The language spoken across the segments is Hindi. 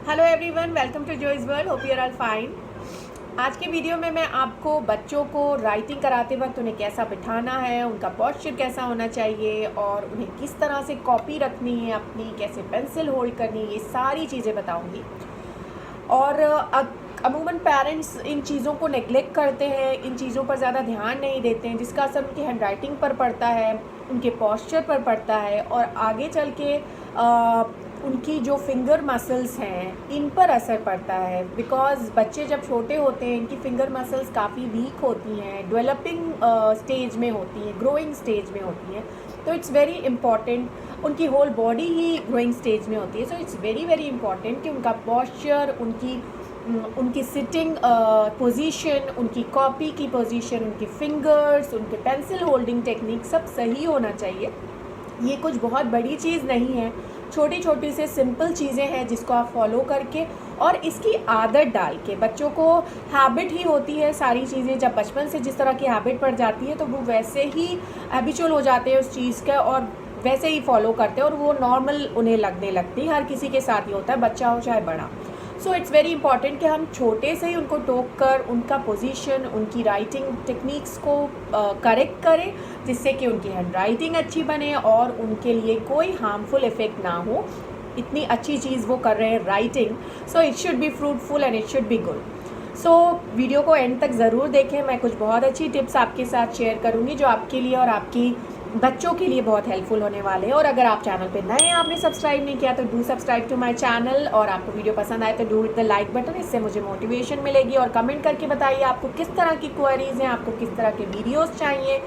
Hello everyone, welcome to Joy's world. Hope you are all fine. आज के वीडियो में मैं आपको बच्चों को राइटिंग कराते वक्त उन्हें कैसा बिठाना है, उनका पोस्चर कैसा होना चाहिए और उन्हें किस तरह से कॉपी रखनी है अपनी, कैसे पेंसिल होल्ड करनी है, ये सारी चीज़ें बताऊंगी। और अमूमन पेरेंट्स इन चीज़ों को नेगलेक्ट करते हैं, इन चीज़ों पर ज़्यादा ध्यान नहीं देते हैं, जिसका असर उनकी हैंड राइटिंग पर पड़ता है, उनके पोस्चर पर पड़ता है और आगे चल के उनकी जो फिंगर मसल्स हैं इन पर असर पड़ता है। बिकॉज़ बच्चे जब छोटे होते हैं इनकी फिंगर मसल्स काफ़ी वीक होती हैं, डेवलपिंग स्टेज में होती हैं, ग्रोइंग स्टेज में होती हैं। तो इट्स वेरी इंपॉर्टेंट, उनकी होल बॉडी ही ग्रोइंग स्टेज में होती है। So it's very very important कि उनका पोस्चर, उनकी सिटिंग पोजीशन, उनकी कॉपी की पोजीशन, उनकी फिंगर्स, उनके पेंसिल होल्डिंग टेक्निक सब सही होना चाहिए। ये कुछ बहुत बड़ी चीज़ नहीं है, छोटी छोटी से सिंपल चीज़ें हैं जिसको आप फॉलो करके और इसकी आदत डाल के, बच्चों को हैबिट ही होती है सारी चीज़ें, जब बचपन से जिस तरह की हैबिट पड़ जाती है तो वो वैसे ही हैबिचुअल हो जाते हैं उस चीज़ का और वैसे ही फॉलो करते हैं और वो नॉर्मल उन्हें लगने लगती है। हर किसी के साथ ही होता है, बच्चा हो चाहे बड़ा। सो इट्स वेरी इंपॉर्टेंट कि हम छोटे से ही उनको टोक कर उनका पोजीशन, उनकी राइटिंग टेक्निक्स को करेक्ट करें, जिससे कि उनकी हैंड राइटिंग अच्छी बने और उनके लिए कोई हार्मफुल इफ़ेक्ट ना हो। इतनी अच्छी चीज़ वो कर रहे हैं writing, so it should be fruitful and it should be good. So video को एंड तक ज़रूर देखें, मैं कुछ बहुत अच्छी टिप्स आपके साथ शेयर करूँगी जो आपके लिए और आपकी बच्चों के लिए बहुत हेल्पफुल होने वाले हैं। और अगर आप चैनल पे नए हैं, आपने सब्सक्राइब नहीं किया तो do subscribe to my channel, और आपको वीडियो पसंद आए तो do hit the like button, इससे मुझे मोटिवेशन मिलेगी। और कमेंट करके बताइए आपको किस तरह की क्वेरीज हैं, आपको किस तरह के वीडियोस चाहिए,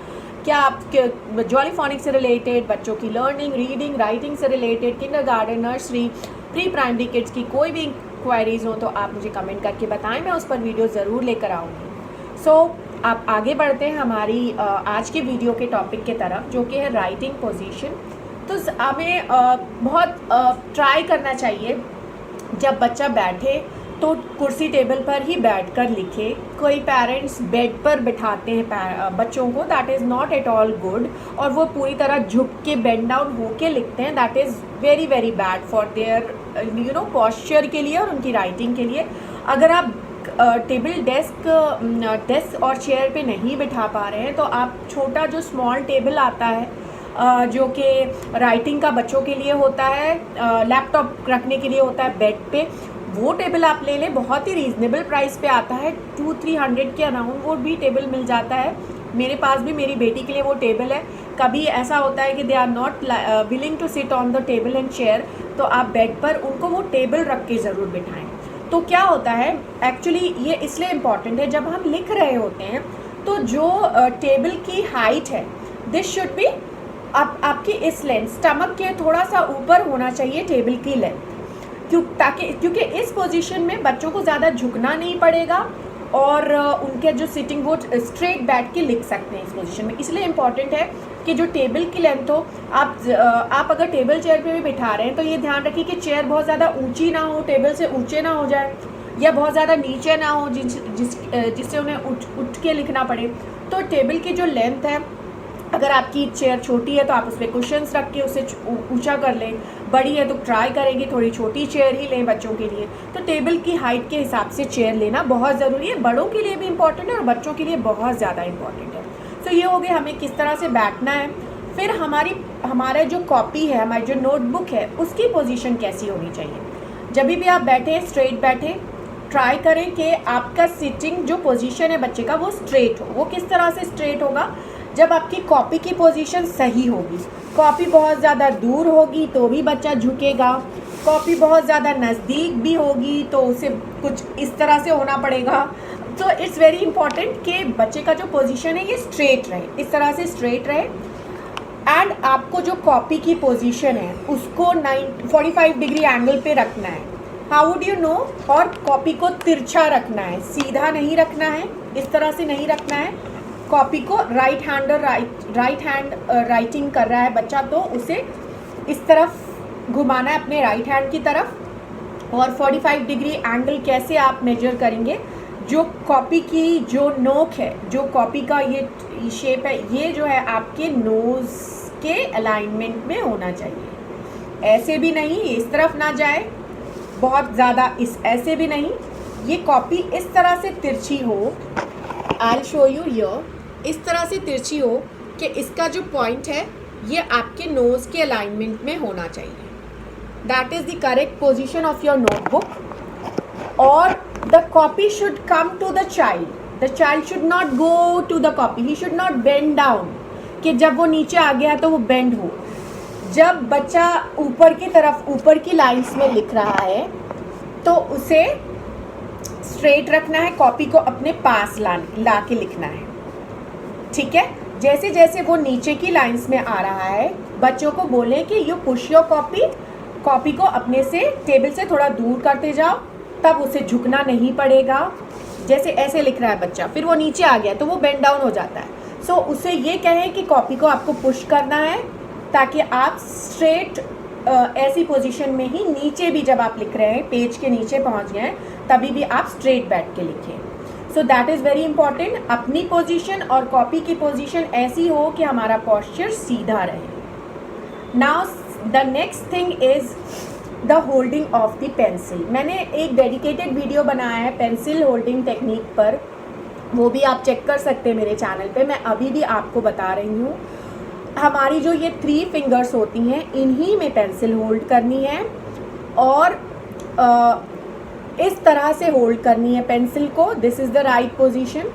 क्या आपके जॉली फोनिक्स से रिलेटेड, बच्चों की लर्निंग, रीडिंग, राइटिंग से related, kindergarten, nursery, pre primary kids की कोई भी क्वेरीज हो तो आप मुझे कमेंट करके बताएं, मैं उस पर वीडियो ज़रूर लेकर आऊँगी। सो आप आगे बढ़ते हैं हमारी आज के वीडियो के टॉपिक के तरफ, जो कि है राइटिंग पोजीशन। तो हमें बहुत ट्राई करना चाहिए जब बच्चा बैठे तो कुर्सी टेबल पर ही बैठकर लिखे। कोई पेरेंट्स बेड पर बिठाते हैं बच्चों को, that is not at all good, और वो पूरी तरह झुक के बेंड डाउन होके लिखते हैं, that is very very bad for their posture के लिए और उनकी राइटिंग के लिए। अगर आप टेबल डेस्क और चेयर पे नहीं बिठा पा रहे हैं तो आप छोटा जो स्मॉल टेबल आता है जो कि राइटिंग का बच्चों के लिए होता है, लैपटॉप रखने के लिए होता है बेड पे, वो टेबल आप ले लें। बहुत ही रीज़नेबल प्राइस पे आता है, 200-300 के अराउंड वो भी टेबल मिल जाता है। मेरे पास भी मेरी बेटी के लिए वो टेबल है। कभी ऐसा होता है कि they are not willing to sit on the table and chair, तो आप बेड पर उनको वो टेबल रख के ज़रूर बिठाएं। तो क्या होता है, एक्चुअली ये इसलिए इम्पॉर्टेंट है, जब हम लिख रहे होते हैं तो जो टेबल की हाइट है, दिस शुड बी आपकी इस लेंथ, स्टमक के थोड़ा सा ऊपर होना चाहिए टेबल की लेंथ, क्योंकि इस पोजीशन में बच्चों को ज़्यादा झुकना नहीं पड़ेगा और उनके जो सिटिंग वो स्ट्रेट बैठ के लिख सकते हैं इस पोजीशन में। इसलिए इम्पॉर्टेंट है कि जो टेबल की लेंथ हो, आप अगर टेबल चेयर पे भी बिठा रहे हैं तो ये ध्यान रखिए कि चेयर बहुत ज़्यादा ऊंची ना हो, टेबल से ऊंचे ना हो जाए, या बहुत ज़्यादा नीचे ना हो जिससे उन्हें उठ के लिखना पड़े। तो टेबल की जो लेंथ है, अगर आपकी चेयर छोटी है तो आप उस पर कुशन्स रख के उसे ऊंचा कर लें, बड़ी है तो ट्राई करेंगे थोड़ी छोटी चेयर ही लें बच्चों के लिए। तो टेबल की हाइट के हिसाब से चेयर लेना बहुत ज़रूरी है, बड़ों के लिए भी इम्पॉर्टेंट है और बच्चों के लिए बहुत ज़्यादा इम्पॉर्टेंट है। तो ये हो गया हमें किस तरह से बैठना है। फिर हमारा जो कॉपी है, हमारी जो नोटबुक है, उसकी पोजीशन कैसी होनी चाहिए। जब भी आप बैठे स्ट्रेट बैठे, ट्राई करें कि आपका सिटिंग जो पोजीशन है बच्चे का वो स्ट्रेट हो। वो किस तरह से स्ट्रेट होगा, जब आपकी कॉपी की पोजीशन सही होगी। कॉपी बहुत ज़्यादा दूर होगी तो भी बच्चा झुकेगा, कॉपी बहुत ज़्यादा नज़दीक भी होगी तो उसे कुछ इस तरह से होना पड़ेगा। तो इट्स वेरी इंपॉर्टेंट कि बच्चे का जो पोजीशन है ये स्ट्रेट रहे, इस तरह से स्ट्रेट रहे। एंड आपको जो कॉपी की पोजीशन है उसको 45 डिग्री एंगल पे रखना है। हाउ वुड यू नो, और कॉपी को तिरछा रखना है, सीधा नहीं रखना है, इस तरह से नहीं रखना है। कॉपी को राइट हैंड राइटिंग कर रहा है बच्चा तो उसे इस तरफ घुमाना है, अपने राइट हैंड की तरफ। और 45 डिग्री एंगल कैसे आप मेजर करेंगे, जो कॉपी की जो नोक है, जो कॉपी का ये शेप है, ये जो है आपके नोज़ के अलाइनमेंट में होना चाहिए। ऐसे भी नहीं, इस तरफ ना जाए, बहुत ज़्यादा इस ऐसे भी नहीं, ये कॉपी इस तरह से तिरछी हो, आई शो यू हियर, इस तरह से तिरछी हो कि इसका जो पॉइंट है ये आपके नोज़ के अलाइनमेंट में होना चाहिए. That is the correct position of your notebook. और the copy should come to the child. The child should not go to the copy, he should not bend down, कि जब वो नीचे आ गया तो वो बेंड हो. जब बच्चा ऊपर की तरफ ऊपर की लाइंस में लिख रहा है तो उसे स्ट्रेट रखना है, कॉपी को अपने पास ला के लिखना है. ठीक है. जैसे जैसे वो नीचे की लाइंस में आ रहा है, बच्चों को बोलें कि यू पुश योर कॉपी को अपने से टेबल से थोड़ा दूर करते जाओ, तब उसे झुकना नहीं पड़ेगा. जैसे ऐसे लिख रहा है बच्चा, फिर वो नीचे आ गया तो वो बेंड डाउन हो जाता है. सो उसे ये कहें कि कॉपी को आपको पुश करना है ताकि आप स्ट्रेट ऐसी पोजीशन में ही नीचे भी जब आप लिख रहे हैं, पेज के नीचे पहुंच गए हैं, तभी भी आप स्ट्रेट बैठ के लिखें. So that is very important. अपनी पोजीशन और कॉपी की पोजीशन ऐसी हो कि हमारा पॉस्चर सीधा रहे. Now the next thing is the holding of the pencil. मैंने एक डेडिकेटेड वीडियो बनाया है पेंसिल होल्डिंग टेक्निक पर, वो भी आप चेक कर सकते हैं मेरे चैनल पे. मैं अभी भी आपको बता रही हूँ. हमारी जो ये 3 फिंगर्स होती हैं, इन्हीं में पेंसिल होल्ड करनी है और इस तरह से होल्ड करनी है पेंसिल को. This is the right position.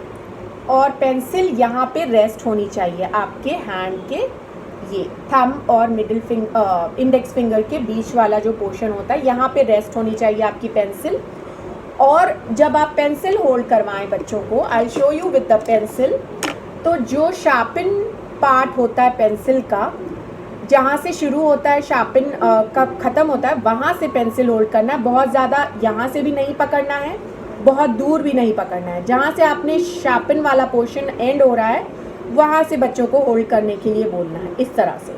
और पेंसिल यहाँ पे रेस्ट होनी चाहिए आपके हैंड के, ये थंब और मिडिल इंडेक्स फिंगर के बीच वाला जो पोर्शन होता है, यहाँ पे रेस्ट होनी चाहिए आपकी पेंसिल. और जब आप पेंसिल होल्ड करवाएं बच्चों को, I show you with the pencil, तो जो शार्पन पार्ट होता है पेंसिल का, जहाँ से शुरू होता है शार्पन का ख़त्म होता है, वहाँ से पेंसिल होल्ड करना है. बहुत ज़्यादा यहाँ से भी नहीं पकड़ना है, बहुत दूर भी नहीं पकड़ना है. जहाँ से आपने शार्पन वाला पोर्शन एंड हो रहा है, वहाँ से बच्चों को होल्ड करने के लिए बोलना है, इस तरह से.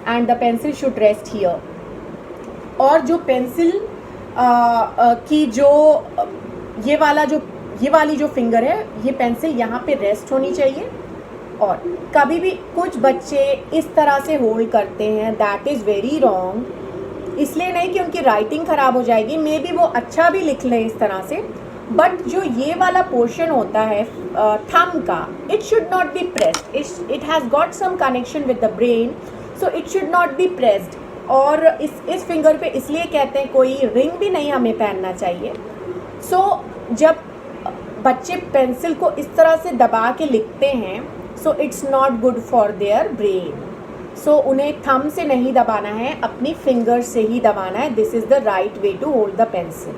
And the pencil should rest here. और जो पेंसिल की जो ये वाली जो फिंगर है, ये पेंसिल यहाँ पे रेस्ट होनी चाहिए. और कभी भी कुछ बच्चे इस तरह से होल्ड करते हैं, दैट इज़ वेरी रॉन्ग. इसलिए नहीं कि उनकी राइटिंग ख़राब हो जाएगी, मे बी वो अच्छा भी लिख लें इस तरह से, बट जो ये वाला पोर्शन होता है थंब का, it should not be pressed. It has got some connection with the brain, so it should not be pressed. और इस फिंगर पे इसलिए कहते हैं कोई रिंग भी नहीं हमें पहनना चाहिए. सो जब बच्चे पेंसिल को इस तरह से दबा के लिखते हैं, so it's not good for their brain. So उन्हें थंब से नहीं दबाना है, अपनी फिंगर से ही दबाना है. This is the right way to hold the pencil.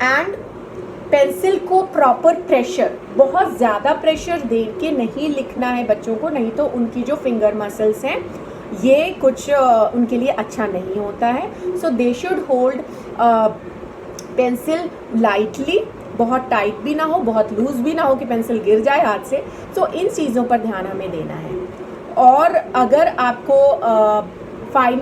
And pencil को प्रॉपर प्रेशर, बहुत ज़्यादा प्रेशर दे के नहीं लिखना है बच्चों को, नहीं तो उनकी जो फिंगर मसल्स हैं ये कुछ उनके लिए अच्छा नहीं होता है. So they should hold pencil lightly, बहुत टाइट भी ना हो, बहुत लूज़ भी ना हो कि पेंसिल गिर जाए हाथ से. सो इन चीज़ों पर ध्यान हमें देना है. और अगर आपको फाइन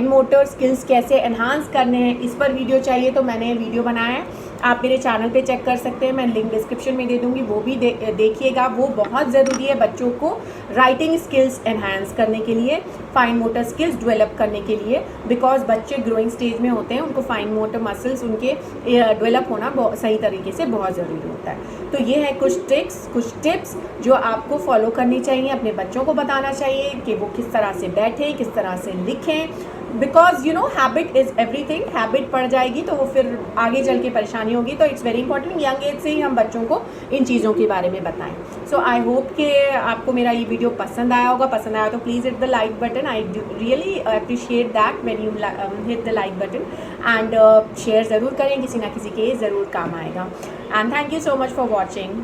मोटर स्किल्स कैसे एनहांस करने हैं, इस पर वीडियो चाहिए तो मैंने वीडियो बनाया है, आप मेरे चैनल पे चेक कर सकते हैं. मैं लिंक डिस्क्रिप्शन में दे दूँगी, वो भी देखिएगा. वो बहुत ज़रूरी है बच्चों को राइटिंग स्किल्स एनहांस करने के लिए, फाइन मोटर स्किल्स डेवलप करने के लिए. बिकॉज बच्चे ग्रोइंग स्टेज में होते हैं, उनको फाइन मोटर मसल्स उनके डेवलप होना सही तरीके से बहुत ज़रूरी होता है. तो ये है कुछ ट्रिक्स, कुछ टिप्स जो आपको फॉलो करनी चाहिए, अपने बच्चों को बताना चाहिए कि वो किस तरह से बैठें, किस तरह से लिखें. Because you know habit is everything. Habit पड़ जाएगी तो वो फिर आगे चल के परेशानी होगी. तो it's very important young age से ही हम बच्चों को इन चीज़ों के बारे में बताएं. सो आई होप कि आपको मेरा ये वीडियो पसंद आया होगा. पसंद आया तो please hit the like button. I really appreciate that when you hit the like button. And share ज़रूर करें, किसी ना किसी के ज़रूर काम आएगा. And thank you so much for watching.